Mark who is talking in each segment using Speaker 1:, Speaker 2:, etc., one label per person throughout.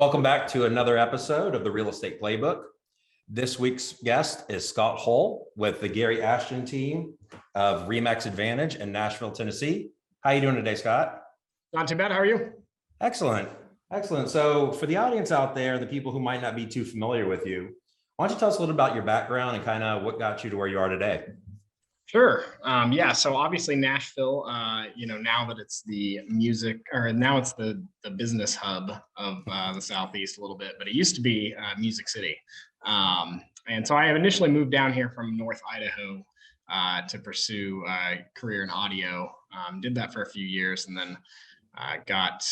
Speaker 1: Welcome back to another episode of the Real Estate Playbook. This week's guest is Scott Hull with the Gary Ashton team of Remax Advantage in Nashville, Tennessee. How are you doing today, Scott?
Speaker 2: Not too bad. How are you?
Speaker 1: Excellent. Excellent. So for the audience out there, the people who might not be too familiar with you, why don't you tell us a little about your background and kind of what got you to where you are today?
Speaker 2: Sure. So obviously Nashville, now that it's the music, or now it's the business hub of the Southeast a little bit, but it used to be Music City. And so I initially moved down here from North Idaho to pursue a career in audio. Did that for a few years and then got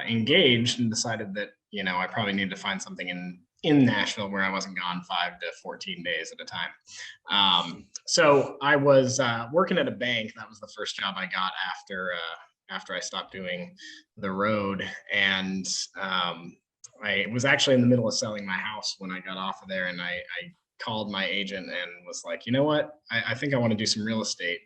Speaker 2: engaged and decided that, I probably needed to find something in Nashville where I wasn't gone 5 to 14 days at a time. So I was working at a bank. That was the first job I got after I stopped doing the road. And I was actually in the middle of selling my house when I got off of there. And I called my agent and was like, you know what, I think I want to do some real estate.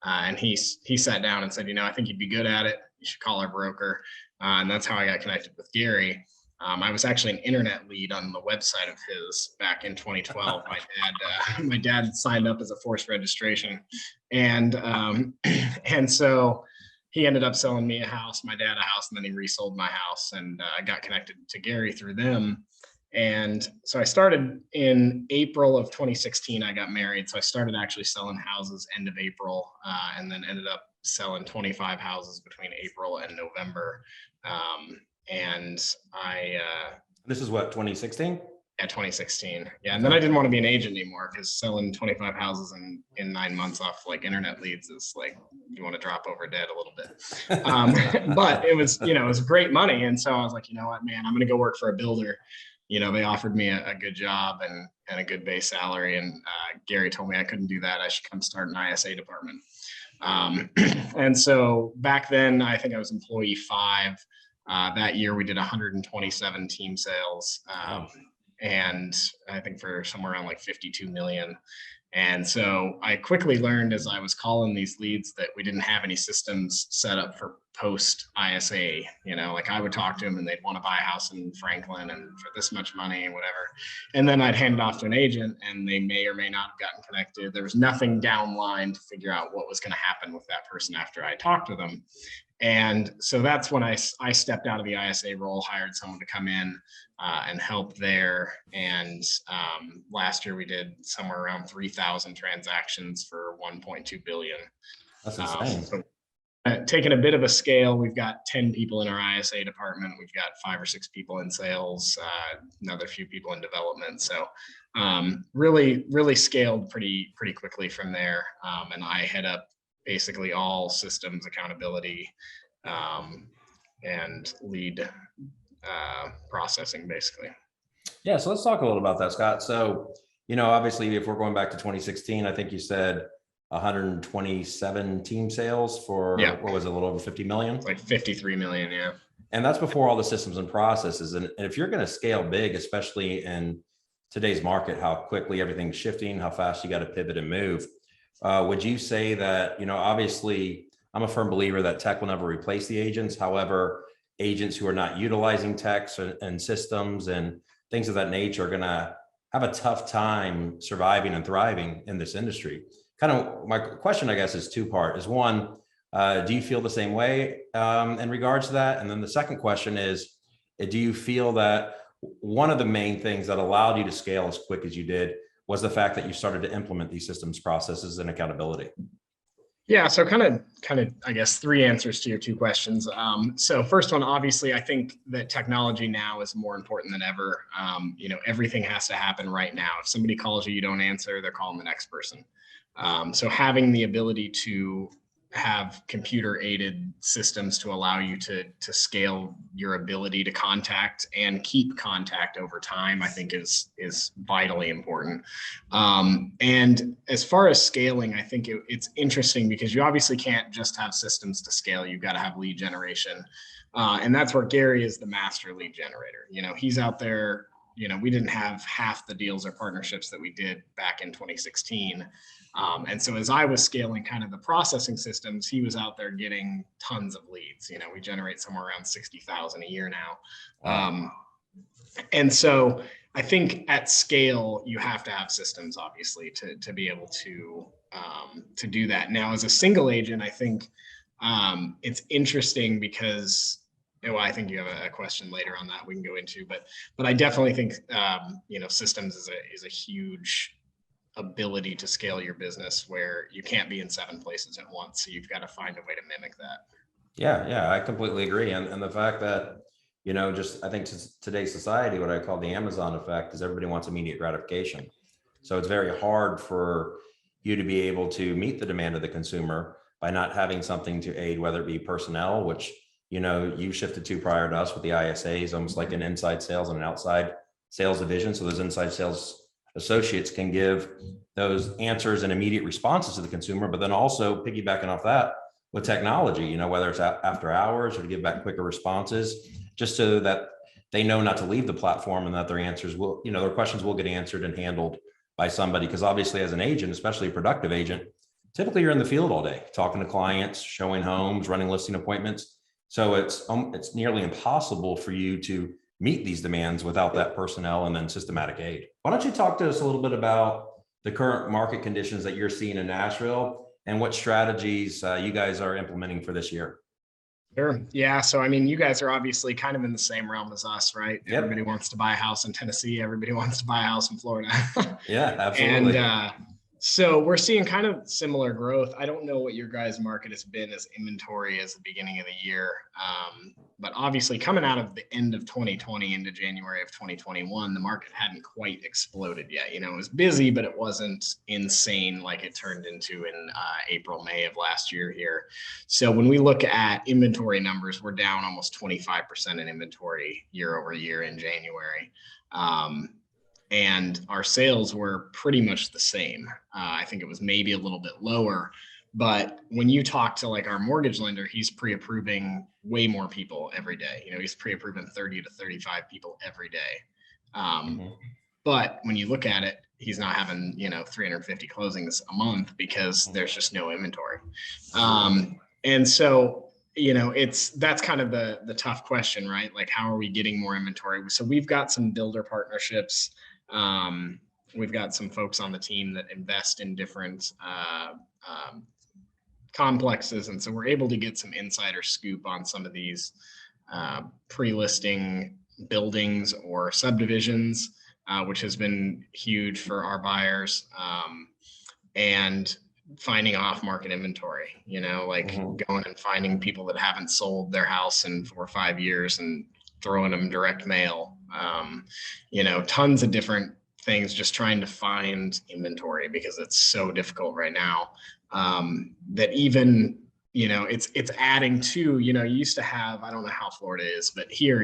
Speaker 2: And he sat down and said, I think you'd be good at it. You should call our broker. And that's how I got connected with Gary. I was actually an internet lead on the website of his back in 2012. My dad signed up as a forced registration, and so he ended up selling me a house, my dad a house, and then he resold my house, and I got connected to Gary through them. And so I started in April of 2016. I got married, so I started actually selling houses end of April, and then ended up selling 25 houses between April and November.
Speaker 1: This is what, 2016?
Speaker 2: Yeah, 2016. Yeah. And then I didn't want to be an agent anymore because selling 25 houses in 9 months off like internet leads is like, you want to drop over dead a little bit. But it was, it was great money. And so I was like, you know what, man, I'm going to go work for a builder. They offered me a good job and a good base salary. And Gary told me I couldn't do that. I should come start an ISA department. And so back then, I think I was employee 5. That year we did 127 team sales, and I think for somewhere around like 52 million. And so I quickly learned as I was calling these leads that we didn't have any systems set up for post ISA. Like I would talk to them and they'd want to buy a house in Franklin and for this much money and whatever. And then I'd hand it off to an agent and they may or may not have gotten connected. There was nothing downline to figure out what was going to happen with that person after I talked to them. And so that's when I stepped out of the ISA role, hired someone to come in and help there. And last year we did somewhere around 3,000 transactions for 1.2 billion.
Speaker 1: That's insane.
Speaker 2: So taking a bit of a scale, we've got 10 people in our ISA department. We've got 5 or 6 people in sales, another few people in development. So really, really scaled pretty quickly from there. And I head up basically all systems accountability and lead processing basically.
Speaker 1: Yeah. So let's talk a little about that, Scott. So, obviously if we're going back to 2016, I think you said 127 team sales for, what was it, a little over 50 million?
Speaker 2: Like 53 million. Yeah.
Speaker 1: And that's before all the systems and processes. And if you're going to scale big, especially in today's market, how quickly everything's shifting, how fast you got to pivot and move. Would you say that, obviously I'm a firm believer that tech will never replace the agents. However, agents who are not utilizing techs and systems and things of that nature are going to have a tough time surviving and thriving in this industry. Kind of my question, I guess, is 2-part. Is one, do you feel the same way in regards to that? And then the second question is, do you feel that one of the main things that allowed you to scale as quick as you did was the fact that you started to implement these systems, processes, and accountability?
Speaker 2: Yeah, so kind of, I guess, 3 answers to your 2 questions. So first one, obviously, I think that technology now is more important than ever. Everything has to happen right now. If somebody calls you, you don't answer, they're calling the next person. So having the ability to have computer aided systems to allow you to scale your ability to contact and keep contact over time, I think is vitally important. And as far as scaling, I think it's interesting because you obviously can't just have systems to scale. You've got to have lead generation. And that's where Gary is the master lead generator. He's out there. We didn't have half the deals or partnerships that we did back in 2016. And so as I was scaling kind of the processing systems, he was out there getting tons of leads. We generate somewhere around 60,000 a year now. And so I think at scale, you have to have systems, obviously, to be able to do that. Now, as a single agent, I think it's interesting because, well, I think you have a question later on that we can go into, but I definitely think systems is a huge ability to scale your business where you can't be in 7 places at once. So you've got to find a way to mimic that.
Speaker 1: Yeah, I completely agree. And the fact that, just I think today's society, what I call the Amazon effect, is everybody wants immediate gratification. So it's very hard for you to be able to meet the demand of the consumer by not having something to aid, whether it be personnel, which, you shifted to prior to us with the ISAs, almost like an inside sales and an outside sales division. So those inside sales associates can give those answers and immediate responses to the consumer, but then also piggybacking off that with technology, whether it's after hours or to give back quicker responses, just so that they know not to leave the platform and that their answers will, their questions will get answered and handled by somebody. Because obviously as an agent, especially a productive agent, typically you're in the field all day, talking to clients, showing homes, running listing appointments. So it's nearly impossible for you to meet these demands without that personnel and then systematic aid. Why don't you talk to us a little bit about the current market conditions that you're seeing in Nashville and what strategies you guys are implementing for this year?
Speaker 2: Sure. Yeah. So, I mean, you guys are obviously kind of in the same realm as us, right?
Speaker 1: Yep.
Speaker 2: Everybody wants to buy a house in Tennessee. Everybody wants to buy a house in Florida.
Speaker 1: Yeah, absolutely.
Speaker 2: And so we're seeing kind of similar growth. I don't know what your guys' market has been as inventory as the beginning of the year. But obviously coming out of the end of 2020 into January of 2021, the market hadn't quite exploded yet. It was busy, but it wasn't insane like it turned into in April, May of last year here. So when we look at inventory numbers, we're down almost 25% in inventory year over year in January. And our sales were pretty much the same. I think it was maybe a little bit lower, but when you talk to like our mortgage lender, he's pre-approving way more people every day. He's pre-approving 30 to 35 people every day. But when you look at it, he's not having, 350 closings a month because there's just no inventory. And so, that's kind of the tough question, right? Like, how are we getting more inventory? So we've got some builder partnerships. We've got some folks on the team that invest in different complexes. And so we're able to get some insider scoop on some of these pre-listing buildings or subdivisions, which has been huge for our buyers. And finding off-market inventory, going and finding people that haven't sold their house in 4 or 5 years and throwing them direct mail, tons of different things, just trying to find inventory because it's so difficult right now. That even, it's adding to, you used to have, I don't know how Florida is, but here,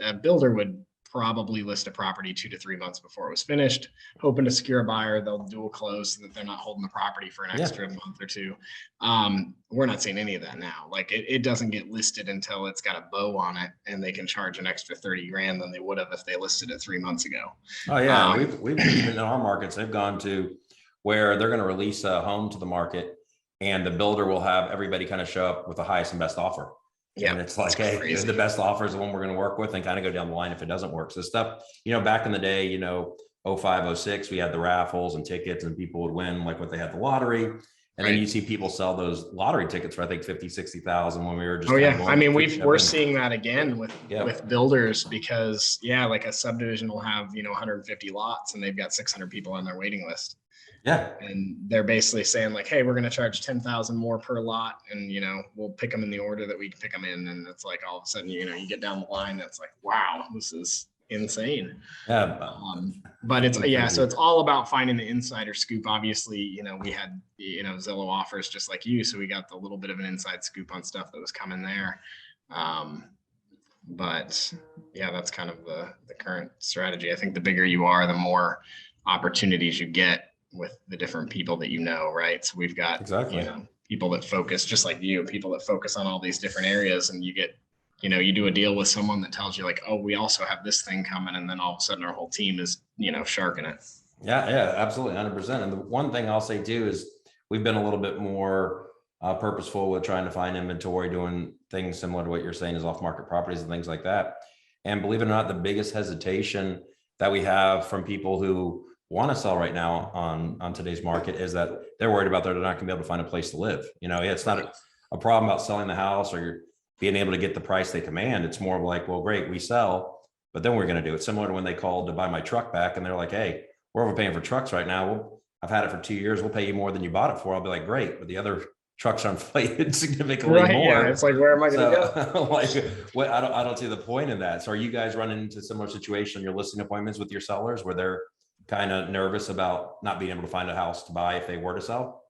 Speaker 2: a builder would probably list a property 2 to 3 months before it was finished, hoping to secure a buyer. They'll dual close so that they're not holding the property for an extra month or two. We're not seeing any of that now. Like it doesn't get listed until it's got a bow on it and they can charge an extra 30 grand than they would have if they listed it 3 months ago.
Speaker 1: Oh yeah. We've even in our markets, they've gone to where they're going to release a home to the market and the builder will have everybody kind of show up with the highest and best offer. Yeah, and it's like, hey, this is the best offer is the one we're going to work with and kind of go down the line if it doesn't work. So stuff, back in the day, 05, 06, we had the raffles and tickets and people would win like what they had the lottery. And then you see people sell those lottery tickets for, I think, 50, 60,000 when we were just.
Speaker 2: Oh yeah. I mean, we're seeing that again with builders because like a subdivision will have, 150 lots and they've got 600 people on their waiting list.
Speaker 1: Yeah.
Speaker 2: And they're basically saying like, hey, we're going to charge 10,000 more per lot. And, we'll pick them in the order that we can pick them in. And it's like, all of a sudden, you get down the line. That's like, wow, this is insane.
Speaker 1: Yeah.
Speaker 2: But it's, so it's all about finding the insider scoop. Obviously, we had, Zillow offers just like you. So we got the little bit of an inside scoop on stuff that was coming there. But yeah, that's kind of the current strategy. I think the bigger you are, the more opportunities you get with the different people that right? So we've got people that focus just like you, people that focus on all these different areas, and you get, you do a deal with someone that tells you like, oh, we also have this thing coming, and then all of a sudden our whole team is, sharking it.
Speaker 1: Yeah, absolutely, 100%. And the one thing I'll say too is we've been a little bit more purposeful with trying to find inventory, doing things similar to what you're saying is off-market properties and things like that. And believe it or not, the biggest hesitation that we have from people who want to sell right now on today's market is that they're worried about they're not going to be able to find a place to live. You know, it's not a problem about selling the house or being able to get the price they command. It's more of like, well, great, we sell, but then we're going to do it. Similar to when they called to buy my truck back and they're like, hey, we're overpaying for trucks right now. Well, I've had it for 2 years. We'll pay you more than you bought it for. I'll be like, great, but the other trucks are inflated significantly more.
Speaker 2: Yeah, it's like, where am I going to
Speaker 1: go? Like, what? I don't see the point in that. So, are you guys running into similar situation in your listing appointments with your sellers where they're kind of nervous about not being able to find a house to buy if they were to sell?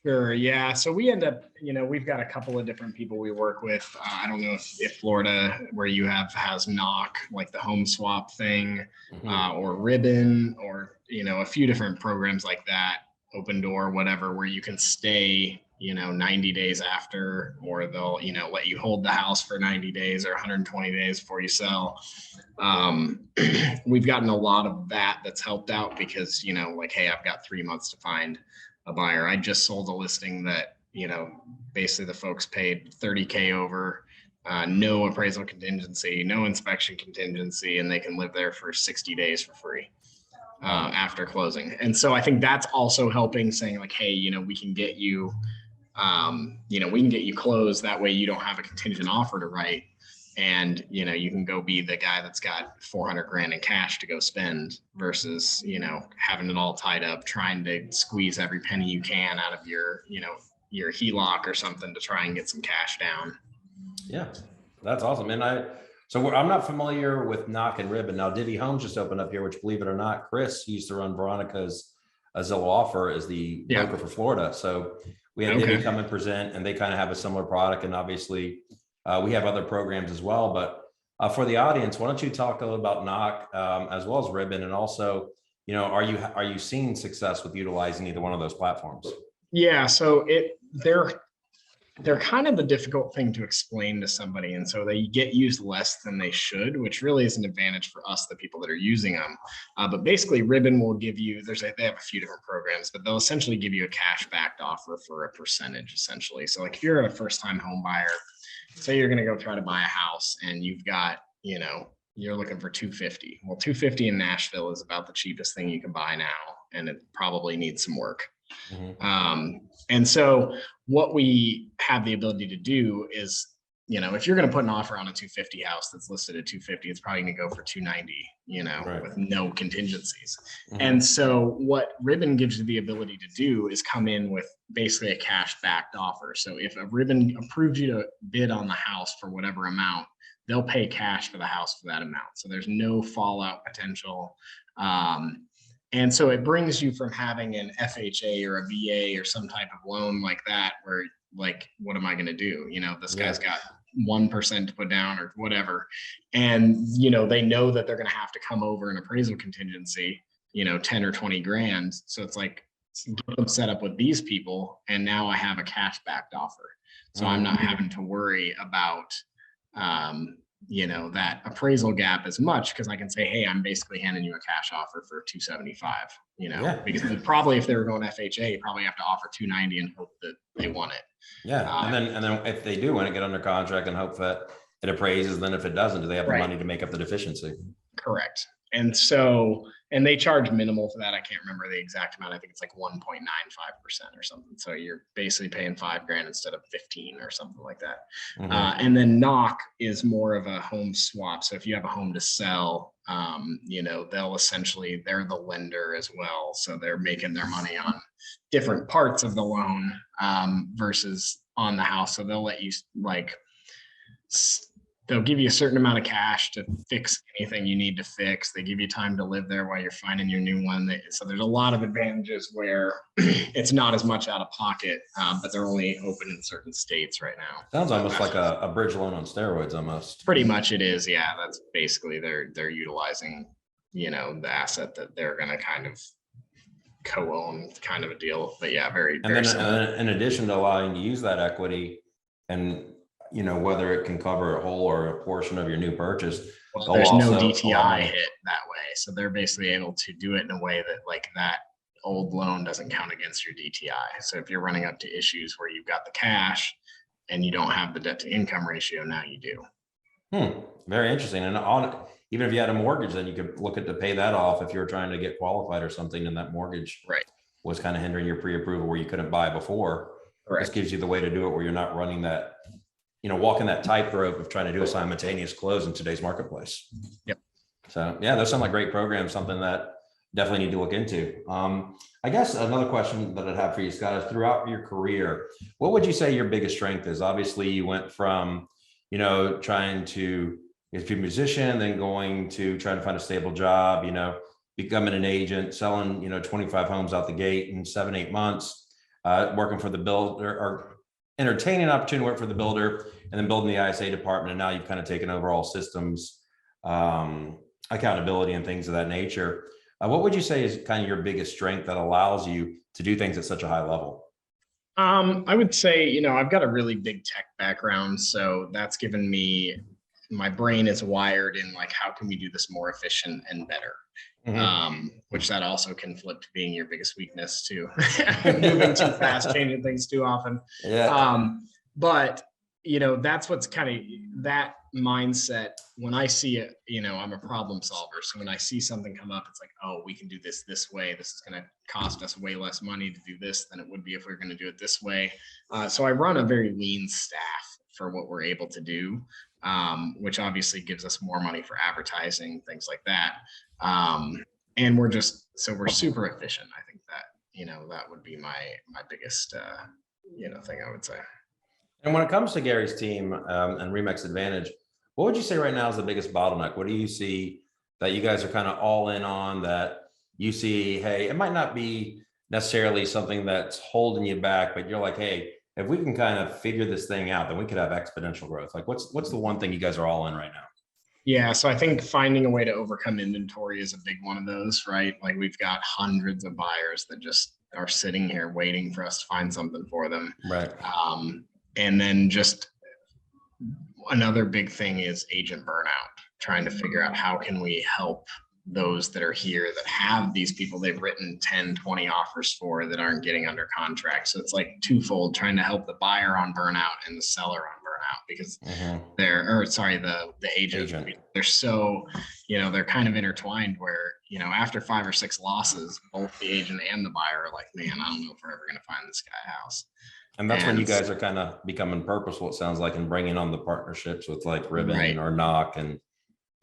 Speaker 2: Sure. Yeah. So we end up, we've got a couple of different people we work with. I don't know if Florida, where you has knock, like the home swap thing, or ribbon, or, a few different programs like that, open door, whatever, where you can stay, 90 days after, or they'll, let you hold the house for 90 days or 120 days before you sell. We've gotten a lot of that's helped out because, like, hey, I've got 3 months to find a buyer. I just sold a listing that, basically the folks paid $30K over, no appraisal contingency, no inspection contingency, and they can live there for 60 days for free after closing. And so I think that's also helping, saying like, hey, we can get you, we can get you closed. That way you don't have a contingent offer to write. And, you can go be the guy that's got 400 grand in cash to go spend versus, having it all tied up, trying to squeeze every penny you can out of your, your HELOC or something to try and get some cash down.
Speaker 1: Yeah, that's awesome. And I'm not familiar with Knock and Ribbon. Now, Divvy Homes just opened up here, which, believe it or not, Chris used to run Veronica's Zillow Offer as the broker for Florida. So we had Divvy come and present, and they kind of have a similar product. And obviously, we have other programs as well, but for the audience, why don't you talk a little about Knock as well as Ribbon, and also, are you seeing success with utilizing either one of those platforms?
Speaker 2: Yeah, so they're kind of a difficult thing to explain to somebody, and so they get used less than they should, which really is an advantage for us, the people that are using them. But basically, Ribbon will give you, they have a few different programs, but they'll essentially give you a cash backed offer for a percentage, essentially. So like if you're a first-time home buyer, say you're going to go try to buy a house and you've got, you're looking for 250. Well, 250 in Nashville is about the cheapest thing you can buy now, and it probably needs some work. And so what we have the ability to do is, if you're going to put an offer on a 250 house that's listed at 250, it's probably going to go for 290, with no contingencies. And so what Ribbon gives you the ability to do is come in with basically a cash backed offer. So if a Ribbon approves you to bid on the house for whatever amount, they'll pay cash for the house for that amount. So there's no fallout potential. And so it brings you from having an FHA or a VA or some type of loan like that, where like, what am I going to do? This guy's got 1% to put down or whatever. And, they know that they're going to have to come over an appraisal contingency, 10 or 20 grand. So it's like, get them set up with these people. And now I have a cash backed offer. So I'm not having to worry about, that appraisal gap as much, because I can say, hey, I'm basically handing you a cash offer for 275, because probably if they were going FHA, you probably have to offer 290 and hope that they want it.
Speaker 1: Yeah. And then if they do want to get under contract and hope that it appraises, then if it doesn't, do they have the money to make up the deficiency?
Speaker 2: Correct. And so, and they charge minimal for that. I can't remember the exact amount. I think it's like 1.95% or something. So you're basically paying $5 grand instead of 15 or something like that. And then Knock is more of a home swap. So if you have a home to sell, they'll essentially, they're the lender as well. So they're making their money on different parts of the loan versus on the house. So they'll let you they'll give you a certain amount of cash to fix anything you need to fix. They give you time to live there while you're finding your new one. So there's a lot of advantages where it's not as much out of pocket, but they're only open in certain states right now.
Speaker 1: Sounds almost like a bridge loan on steroids almost.
Speaker 2: Pretty much it is. Yeah. That's basically they're utilizing, the asset that they're going to kind of co-own, kind of a deal. But yeah, very
Speaker 1: and then in addition to allowing you to use that equity and whether it can cover a whole or a portion of your new purchase.
Speaker 2: Well, there's no DTI hit that way. So they're basically able to do it in a way that like that old loan doesn't count against your DTI. So if you're running up to issues where you've got the cash and you don't have the debt to income ratio, now you do.
Speaker 1: Very interesting. And on, even if you had a mortgage, then you could look at to pay that off if you were trying to get qualified or something, and that mortgage
Speaker 2: Right.
Speaker 1: was kind of hindering your pre-approval where you couldn't buy before. This
Speaker 2: Correct.
Speaker 1: gives you the way to do it where you're not running that, walking that tightrope of trying to do a simultaneous close in today's marketplace.
Speaker 2: Yep.
Speaker 1: So yeah, those sound like great programs, something that definitely need to look into. I guess another question that I'd have for you, Scott, is throughout your career, what would you say your biggest strength is? Obviously you went from, trying to be a musician, then going to trying to find a stable job, becoming an agent, selling, 25 homes out the gate in 7-8 months, working for the builder or entertaining an opportunity to work for the builder and then building the ISA department. And now you've kind of taken over all systems, accountability and things of that nature. What would you say is kind of your biggest strength that allows you to do things at such a high level?
Speaker 2: I would say, I've got a really big tech background, so that's given me, my brain is wired in like, how can we do this more efficient and better? Which that also can flip to being your biggest weakness too. Moving too fast, changing things too often.
Speaker 1: Yeah.
Speaker 2: But that's what's kind of that mindset. When I see it, I'm a problem solver. So when I see something come up, it's like, oh, we can do this way. This is going to cost us way less money to do this than it would be if we were going to do it this way. So I run a very lean staff for what we're able to do, which obviously gives us more money for advertising, things like that. And we're super efficient. I think that, that would be my biggest, thing I would say.
Speaker 1: And when it comes to Gary's team and Remix Advantage, what would you say right now is the biggest bottleneck? What do you see that you guys are kind of all in on that you see, hey, it might not be necessarily something that's holding you back, but you're like, hey, if we can kind of figure this thing out, then we could have exponential growth. Like what's the one thing you guys are all in right now?
Speaker 2: Yeah, so I think finding a way to overcome inventory is a big one of those, right? Like we've got hundreds of buyers that just are sitting here waiting for us to find something for them.
Speaker 1: Right.
Speaker 2: And then just another big thing is agent burnout, trying to figure out how can we help those that are here that have these people they've written 10, 20 offers for that aren't getting under contract. So it's like twofold, trying to help the buyer on burnout and the seller on burnout because the agent. They're so, they're kind of intertwined where, after 5 or 6 losses, both the agent and the buyer are like, man, I don't know if we're ever going to find this guy a house.
Speaker 1: And that's when you guys are kind of becoming purposeful, it sounds like, and bringing on the partnerships with like Ribbon or Knock and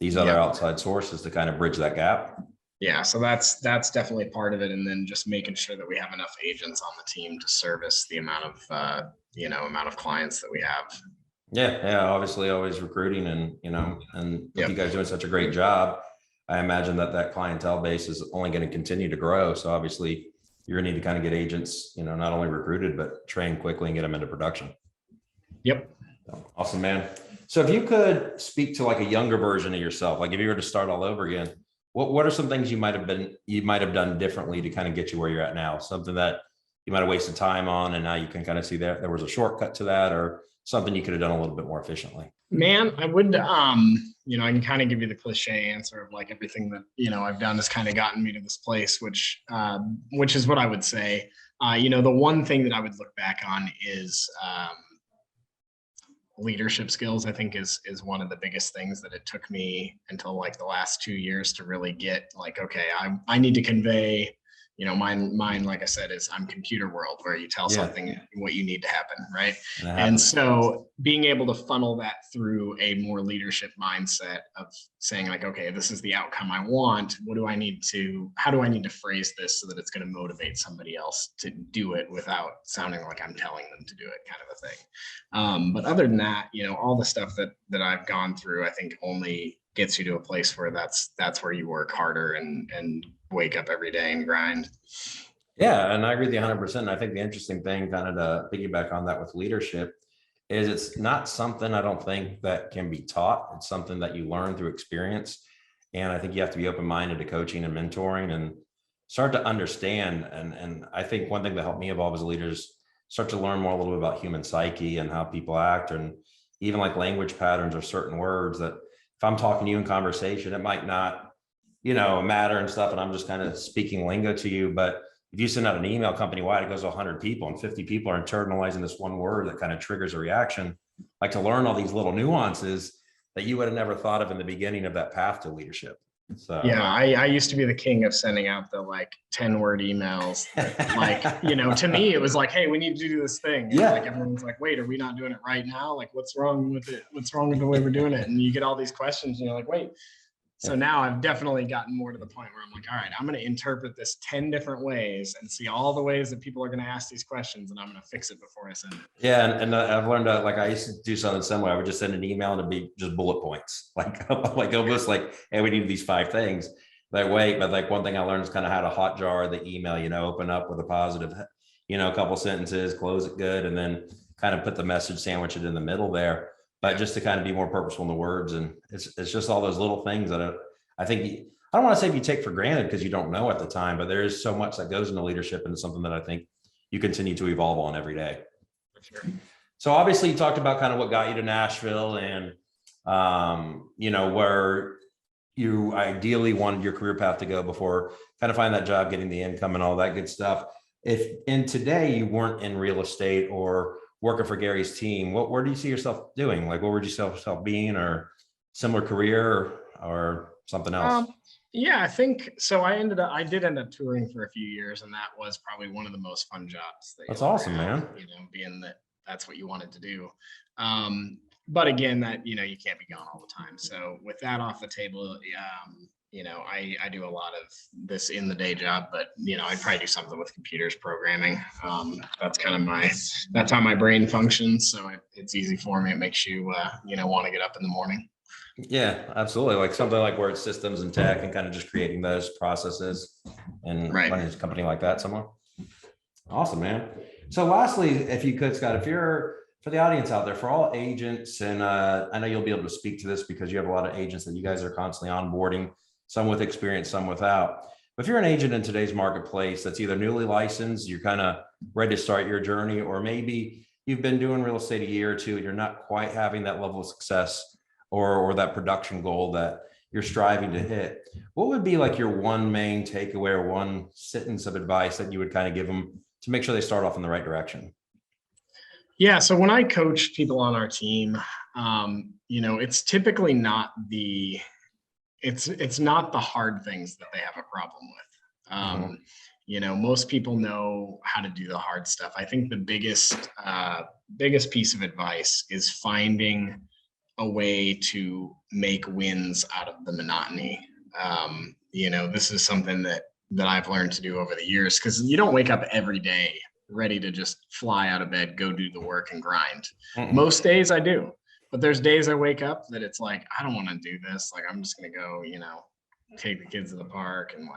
Speaker 1: these other outside sources to kind of bridge that gap.
Speaker 2: Yeah, so that's definitely part of it. And then just making sure that we have enough agents on the team to service the amount of, amount of clients that we have.
Speaker 1: Yeah. Obviously always recruiting and, you guys doing such a great job. I imagine that clientele base is only going to continue to grow. So obviously you're gonna need to kind of get agents, not only recruited, but trained quickly and get them into production.
Speaker 2: Yep.
Speaker 1: Awesome, man. So if you could speak to like a younger version of yourself, like if you were to start all over again, what are some things you might have done differently to kind of get you where you're at now? Something that you might have wasted time on and now you can kind of see that there was a shortcut to that, or something you could have done a little bit more efficiently?
Speaker 2: Man, I would, I can kind of give you the cliche answer of like everything that, I've done has kind of gotten me to this place, which is what I would say. The one thing that I would look back on is leadership skills. I think is one of the biggest things that it took me until like the last 2 years to really get like, okay, I need to convey, mine, like I said, is I'm computer world where you tell something what you need to happen. Right. And so being able to funnel that through a more leadership mindset of saying like, okay, this is the outcome I want. How do I need to phrase this so that it's going to motivate somebody else to do it without sounding like I'm telling them to do it, kind of a thing. But other than that, all the stuff that I've gone through, I think only gets you to a place where that's where you work harder and wake up every day and grind.
Speaker 1: Yeah. And I agree with you 100%. I think the interesting thing kind of to piggyback on that with leadership is it's not something I don't think that can be taught. It's something that you learn through experience. And I think you have to be open-minded to coaching and mentoring and start to understand. And I think one thing that helped me evolve as a leader is start to learn more a little bit about human psyche and how people act, and even like language patterns or certain words that if I'm talking to you in conversation, it might not, matter and stuff. And I'm just kind of speaking lingo to you. But if you send out an email company-wide, it goes to 100 people and 50 people are internalizing this one word that kind of triggers a reaction. Like to learn all these little nuances that you would have never thought of in the beginning of that path to leadership. So
Speaker 2: yeah, I used to be the king of sending out the like 10-word emails that, like, to me, it was like, hey, we need to do this thing. And
Speaker 1: yeah.
Speaker 2: like everyone's like, wait, are we not doing it right now? Like, what's wrong with it? What's wrong with the way we're doing it? And you get all these questions and you're like, wait. So now I've definitely gotten more to the point where I'm like, all right, I'm going to interpret this 10 different ways and see all the ways that people are going to ask these questions, and I'm going to fix it before I send it.
Speaker 1: Yeah. And I've learned that, like, I used to do something similar. I would just send an email and it'd be just bullet points, like almost like, hey, we need these 5 things. Like, wait, but like one thing I learned is kind of how to hot jar the email, open up with a positive, a couple sentences, close it good, and then kind of put the message, sandwich it in the middle there. But just to kind of be more purposeful in the words. And it's just all those little things that I think, I don't want to say you take for granted because you don't know at the time, but there is so much that goes into leadership, and it's something that I think you continue to evolve on every day.
Speaker 2: For sure.
Speaker 1: So obviously you talked about kind of what got you to Nashville, and where you ideally wanted your career path to go before kind of find that job, getting the income and all that good stuff. If in today you weren't in real estate or working for Gary's team, where do you see yourself doing? Like, what would you see yourself being, or similar career or something else?
Speaker 2: Yeah, I think so. I did end up touring for a few years, and that was probably one of the most fun jobs.
Speaker 1: That's awesome, man.
Speaker 2: Being that that's what you wanted to do. But again, that, you can't be gone all the time. So with that off the table, I do a lot of this in the day job, but I'd probably do something with computers, programming. That's kind of that's how my brain functions. So it's easy for me. It makes you, want to get up in the morning.
Speaker 1: Yeah, absolutely. Like something like where it's systems and tech and kind of just creating those processes and running a company like that somewhere. Awesome, man. So lastly, if you could, Scott, for the audience out there, for all agents, and I know you'll be able to speak to this because you have a lot of agents that you guys are constantly onboarding, some with experience, some without. But if you're an agent in today's marketplace that's either newly licensed, you're kind of ready to start your journey, or maybe you've been doing real estate a year or two and you're not quite having that level of success or that production goal that you're striving to hit, what would be like your one main takeaway or one sentence of advice that you would kind of give them to make sure they start off in the right direction?
Speaker 2: Yeah. So when I coach people on our team, it's typically not it's not the hard things that they have a problem with. Most people know how to do the hard stuff. I think the biggest piece of advice is finding a way to make wins out of the monotony. This is something that I've learned to do over the years, because you don't wake up every day ready to just fly out of bed, go do the work and grind. Most days I do, but there's days I wake up that it's like, I don't want to do this. Like, I'm just going to go, take the kids to the park and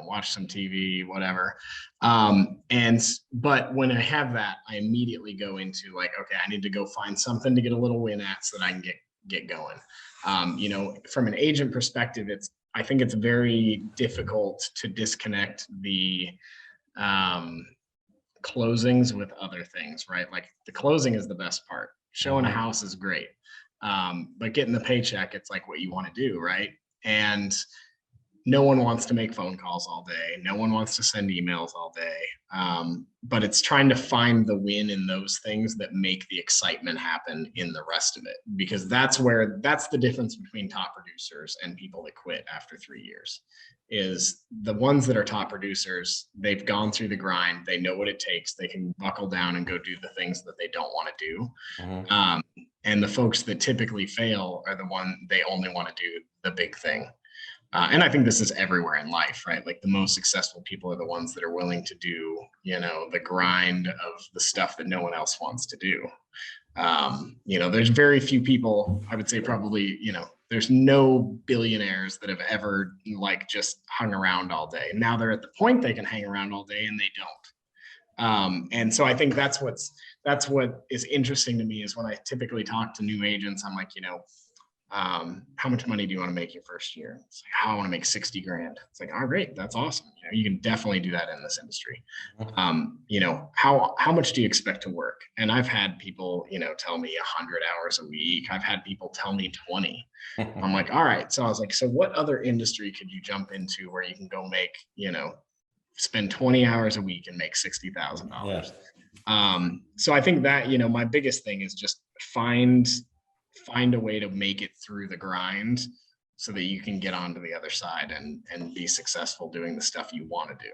Speaker 2: watch some TV, whatever. But when I have that, I immediately go into like, okay, I need to go find something to get a little win at so that I can get going. From an agent perspective, I think it's very difficult to disconnect the closings with other things, right? Like, the closing is the best part. Showing a house is great. But getting the paycheck, it's like what you want to do, right? And no one wants to make phone calls all day. No one wants to send emails all day. But it's trying to find the win in those things that make the excitement happen in the rest of it. Because that's the difference between top producers and people that quit after 3 years. Is the ones that are top producers, they've gone through the grind. They know what it takes. They can buckle down and go do the things that they don't want to do. And the folks that typically fail are the one they only want to do the big thing. And I think this is everywhere in life, right? Like, the most successful people are the ones that are willing to do, the grind of the stuff that no one else wants to do. There's very few people, I would say probably, there's no billionaires that have ever just hung around all day. Now they're at the point they can hang around all day, and they don't. And so I think that's what is interesting to me, is when I typically talk to new agents, I'm like, how much money do you want to make your first year? It's like, I want to make 60 grand. It's like, oh, great. That's awesome. You can definitely do that in this industry. How much do you expect to work? And I've had people, tell me 100 hours a week. I've had people tell me 20. I'm like, all right. So I was like, so what other industry could you jump into where you can go make, spend 20 hours a week and make $60,000? So I think that, my biggest thing is just find find a way to make it through the grind so that you can get onto the other side and be successful doing the stuff you want to do.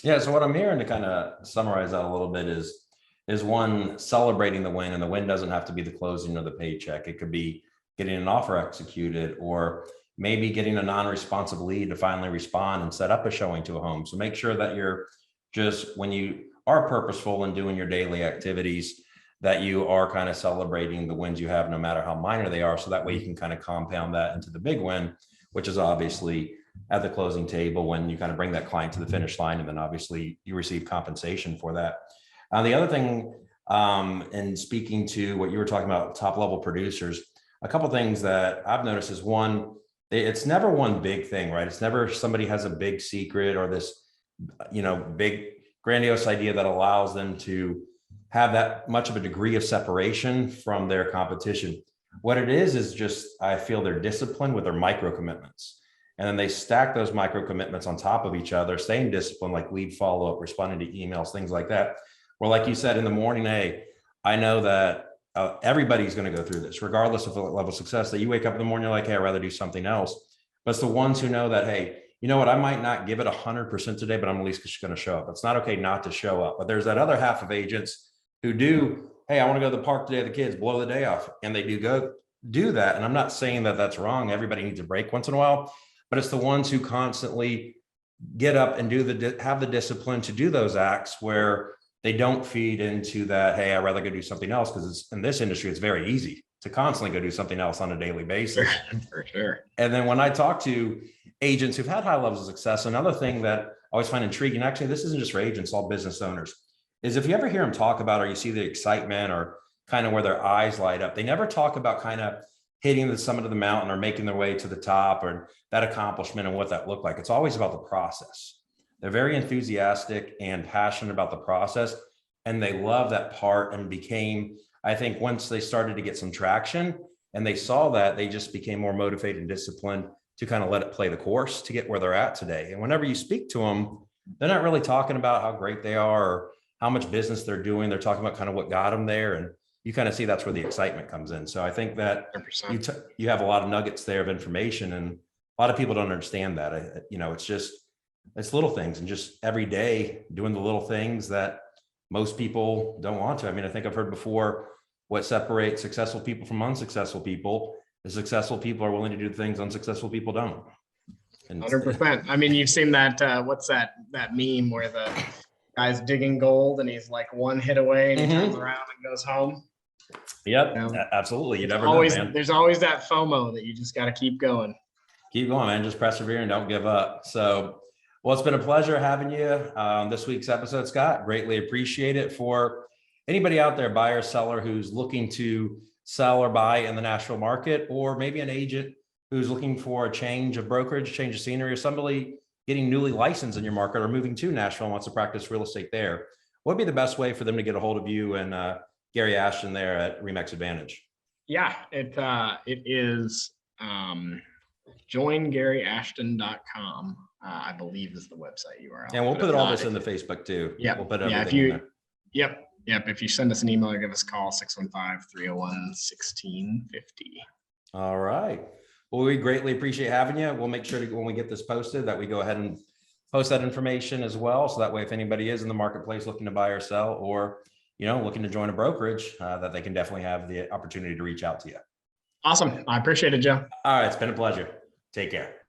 Speaker 1: Yeah. So what I'm hearing, to kind of summarize that a little bit, is one, celebrating the win, and the win doesn't have to be the closing of the paycheck. It could be getting an offer executed, or maybe getting a non-responsive lead to finally respond and set up a showing to a home. So make sure that you're just, when you are purposeful in doing your daily activities, that you are kind of celebrating the wins you have, no matter how minor they are. So that way you can kind of compound that into the big win, which is obviously at the closing table when you kind of bring that client to the finish line, and then obviously you receive compensation for that. The other thing, and speaking to what you were talking about, top level producers, a couple of things that I've noticed is, one, it's never one big thing, right? It's never somebody has a big secret or this, big grandiose idea that allows them to have that much of a degree of separation from their competition. What it is just, I feel they're disciplined with their micro commitments. And then they stack those micro commitments on top of each other, staying disciplined, like lead follow-up, responding to emails, things like that. Well, like you said in the morning, hey, I know that everybody's going to go through this, regardless of the level of success. That you wake up in the morning, you're like, hey, I'd rather do something else. But it's the ones who know that, hey, you know what, I might not give it 100% today, but I'm at least going to show up. It's not okay not to show up. But there's that other half of agents who do, hey, I want to go to the park today, the kids, blow the day off. And they do go do that. And I'm not saying that that's wrong. Everybody needs a break once in a while, but it's the ones who constantly get up and have the discipline to do those acts, where they don't feed into that, hey, I'd rather go do something else, because in this industry, it's very easy to constantly go do something else on a daily basis.
Speaker 2: For sure.
Speaker 1: And then when I talk to agents who've had high levels of success, another thing that I always find intriguing, actually, this isn't just for agents, all business owners, is if you ever hear them talk about, or you see the excitement or kind of where their eyes light up, they never talk about kind of hitting the summit of the mountain or making their way to the top, or that accomplishment and what that looked like. It's always about the process. They're very enthusiastic and passionate about the process, and they love that part, and became, I think, once they started to get some traction and they saw that, they just became more motivated and disciplined to kind of let it play the course to get where they're at today. And whenever you speak to them, they're not really talking about how great they are or how much business they're doing. They're talking about kind of what got them there. And you kind of see that's where the excitement comes in. So I think that you have a lot of nuggets there of information, and a lot of people don't understand that. It's little things, and just every day doing the little things that most people don't want to. I mean, I think I've heard before, what separates successful people from unsuccessful people is successful people are willing to do things unsuccessful people don't.
Speaker 2: 100%. I mean, you've seen that, what's that meme where the guy's digging gold and he's like one hit away and he turns around and goes home?
Speaker 1: Yep, absolutely. You never know, man.
Speaker 2: There's always that FOMO that you just got to keep going.
Speaker 1: Keep going, man. Just persevere and don't give up. So, well, it's been a pleasure having you on this week's episode, Scott. Greatly appreciate it. For anybody out there, buyer or seller, who's looking to sell or buy in the Nashville market, or maybe an agent who's looking for a change of brokerage, change of scenery, or somebody getting newly licensed in your market or moving to Nashville and wants to practice real estate there, what would be the best way for them to get a hold of you and Gary Ashton there at Remax Advantage?
Speaker 2: Yeah, it is joingaryashton.com. I believe is the website URL.
Speaker 1: And we'll put all this in the Facebook too.
Speaker 2: Yeah,
Speaker 1: we'll put everything in there.
Speaker 2: Yep. If you send us an email or give us a call, 615-301-1650.
Speaker 1: All right. Well, we greatly appreciate having you. We'll make sure to, when we get this posted, that we go ahead and post that information as well. So that way, if anybody is in the marketplace looking to buy or sell, or, looking to join a brokerage, that they can definitely have the opportunity to reach out to you.
Speaker 2: Awesome. I appreciate it, Joe.
Speaker 1: All right. It's been a pleasure. Take care.